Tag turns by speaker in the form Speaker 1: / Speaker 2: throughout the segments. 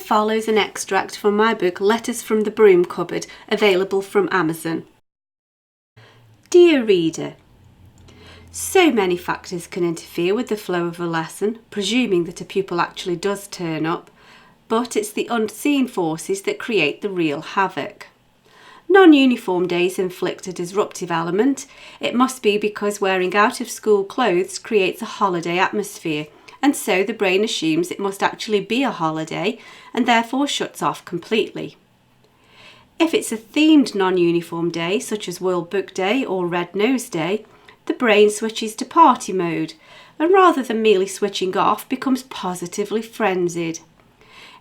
Speaker 1: follows an extract from my book Letters from the Broom Cupboard, available from Amazon. Dear reader, so many factors can interfere with the flow of a lesson, presuming that a pupil actually does turn up, but it's the unseen forces that create the real havoc. Non-uniform days inflict a disruptive element. It must be because wearing out-of-school clothes creates a holiday atmosphere, and so the brain assumes it must actually be a holiday and therefore shuts off completely. If it's a themed non-uniform day, such as World Book Day or Red Nose Day, the brain switches to party mode, and rather than merely switching off, becomes positively frenzied.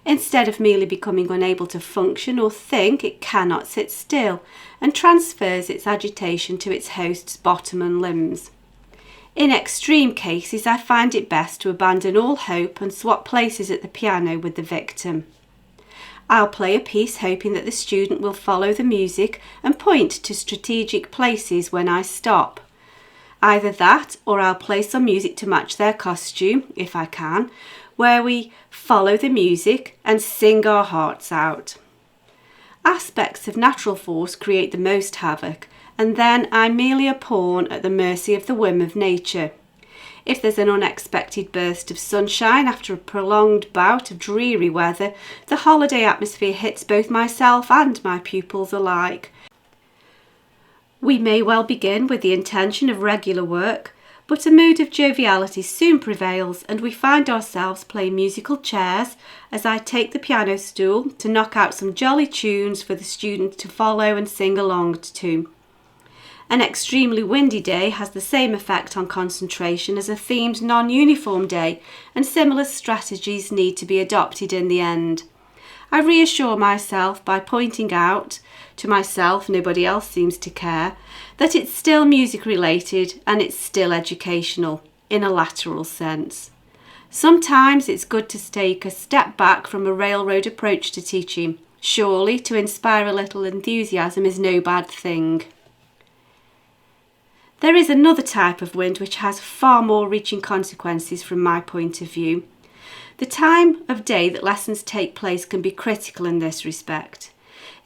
Speaker 1: Instead of merely becoming unable to function or think, it cannot sit still and transfers its agitation to its host's bottom and limbs. In extreme cases, I find it best to abandon all hope and swap places at the piano with the victim. I'll play a piece hoping that the student will follow the music and point to strategic places when I stop. Either that, or I'll play some music to match their costume, if I can, where we follow the music and sing our hearts out. Aspects of natural force create the most havoc, and then I'm merely a pawn at the mercy of the whim of nature. If there's an unexpected burst of sunshine after a prolonged bout of dreary weather, the holiday atmosphere hits both myself and my pupils alike. We may well begin with the intention of regular work, but a mood of joviality soon prevails, and we find ourselves playing musical chairs as I take the piano stool to knock out some jolly tunes for the student to follow and sing along to. An extremely windy day has the same effect on concentration as a themed non-uniform day, and similar strategies need to be adopted in the end. I reassure myself by pointing out, to myself, nobody else seems to care, that it's still music related and it's still educational, in a lateral sense. Sometimes it's good to take a step back from a railroad approach to teaching. Surely to inspire a little enthusiasm is no bad thing. There is another type of wind which has far more reaching consequences from my point of view. The time of day that lessons take place can be critical in this respect.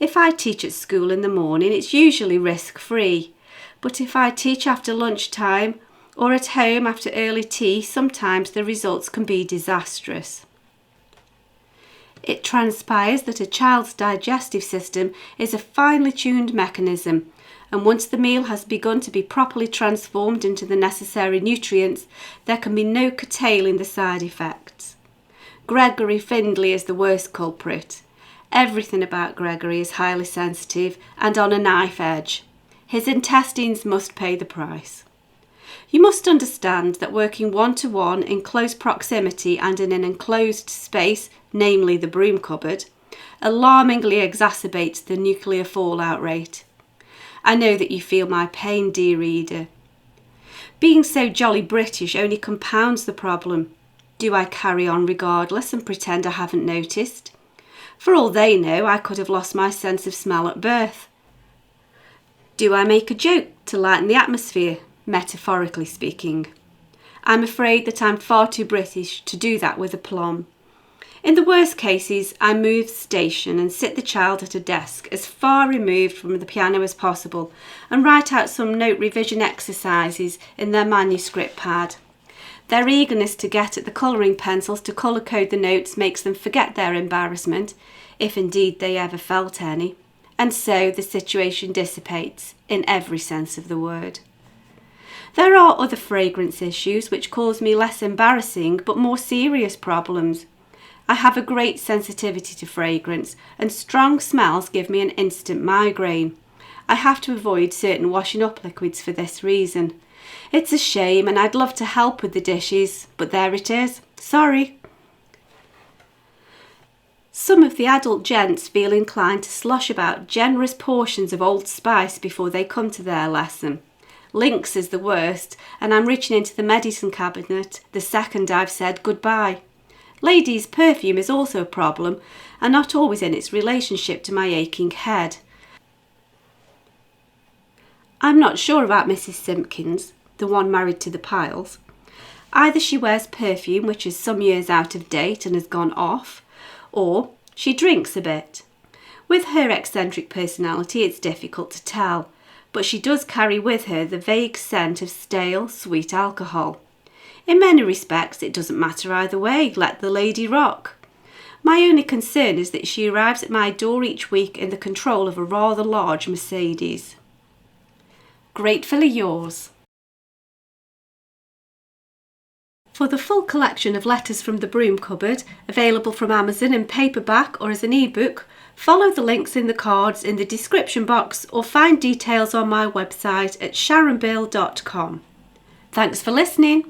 Speaker 1: If I teach at school in the morning, it's usually risk-free. But if I teach after lunchtime or at home after early tea, sometimes the results can be disastrous. It transpires that a child's digestive system is a finely tuned mechanism, and once the meal has begun to be properly transformed into the necessary nutrients, there can be no curtailing the side effects. Gregory Findlay is the worst culprit. Everything about Gregory is highly sensitive and on a knife edge. His intestines must pay the price. You must understand that working one-to-one in close proximity and in an enclosed space, namely the broom cupboard, alarmingly exacerbates the nuclear fallout rate. I know that you feel my pain, dear reader. Being so jolly British only compounds the problem. Do I carry on regardless and pretend I haven't noticed? For all they know, I could have lost my sense of smell at birth. Do I make a joke to lighten the atmosphere, metaphorically speaking? I'm afraid that I'm far too British to do that with aplomb. In the worst cases, I move station and sit the child at a desk as far removed from the piano as possible and write out some note revision exercises in their manuscript pad. Their eagerness to get at the colouring pencils to colour code the notes makes them forget their embarrassment, if indeed they ever felt any, and so the situation dissipates in every sense of the word. There are other fragrance issues which cause me less embarrassing but more serious problems. I have a great sensitivity to fragrance, and strong smells give me an instant migraine. I have to avoid certain washing up liquids for this reason. It's a shame, and I'd love to help with the dishes, but there it is. Sorry. Some of the adult gents feel inclined to slosh about generous portions of Old Spice before they come to their lesson. Lynx is the worst, and I'm reaching into the medicine cabinet the second I've said goodbye. Ladies' perfume is also a problem, and not always in its relationship to my aching head. I'm not sure about Mrs. Simpkins, the one married to the Piles. Either she wears perfume which is some years out of date and has gone off, or She drinks a bit. With her eccentric personality, it's difficult to tell, but she does carry with her the vague scent of stale, sweet alcohol. In many respects, it doesn't matter either way, let the lady rock. My only concern is that she arrives at my door each week in the control of a rather large Mercedes. Gratefully yours. For the full collection of letters from the Broom Cupboard, available from Amazon in paperback or as an ebook, follow the links in the cards in the description box or find details on my website at sharonbill.com. Thanks for listening.